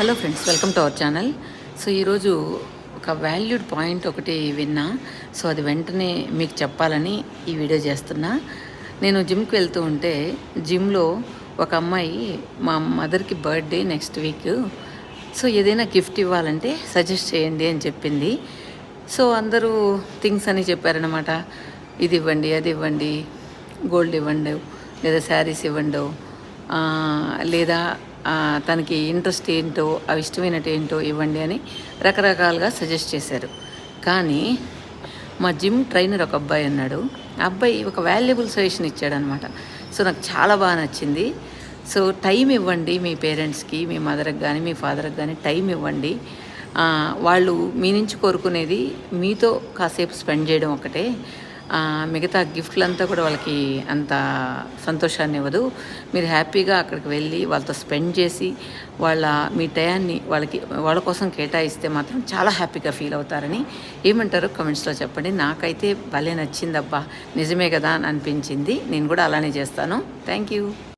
Hello friends, welcome to our channel. So ఈరోజు ఒక valued point ఒకటి విన్నా. సో అది వెంటనే మీకు చెప్పాలని ఈ వీడియో చేస్తున్నా. నేను జిమ్కి వెళ్తూ ఉంటే జిమ్లో ఒక అమ్మాయి మా మదర్కి బర్త్డే నెక్స్ట్ వీక్, సో ఏదైనా గిఫ్ట్ ఇవ్వాలంటే సజెస్ట్ చేయండి అని చెప్పింది. సో అందరూ థింగ్స్ అని చెప్పారనమాట. ఇది ఇవ్వండి, అది ఇవ్వండి, గోల్డ్ ఇవ్వండి, లేదా శారీస్ ఇవ్వండి, లేదా తనకి ఇంట్రెస్ట్ ఏంటో, అవి ఇష్టమైనట్టు ఏంటో ఇవ్వండి అని రకరకాలుగా సజెస్ట్ చేశారు. కానీ మా జిమ్ ట్రైనర్ ఒక అబ్బాయి అన్నాడు. ఆ అబ్బాయి ఒక వాల్యుబుల్ సజెషన్ ఇచ్చాడనమాట. సో నాకు చాలా బాగా నచ్చింది. సో టైం ఇవ్వండి మీ పేరెంట్స్కి, మీ మదర్కి కానీ మీ ఫాదర్కి కానీ టైం ఇవ్వండి. వాళ్ళు మీ నుంచి కోరుకునేది మీతో కాసేపు స్పెండ్ చేయడం ఒకటే. మిగతా గిఫ్ట్లంతా కూడా వాళ్ళకి అంత సంతోషాన్ని ఇవ్వదు. మీరు హ్యాపీగా అక్కడికి వెళ్ళి వాళ్ళతో స్పెండ్ చేసి మీ టయాన్ని వాళ్ళ కోసం కేటాయిస్తే మాత్రం చాలా హ్యాపీగా ఫీల్ అవుతారని. ఏమంటారో కమెంట్స్లో చెప్పండి. నాకైతే భలే నచ్చిందబ్బా, నిజమే కదా అని అనిపించింది. నేను కూడా అలానే చేస్తాను. Thank you.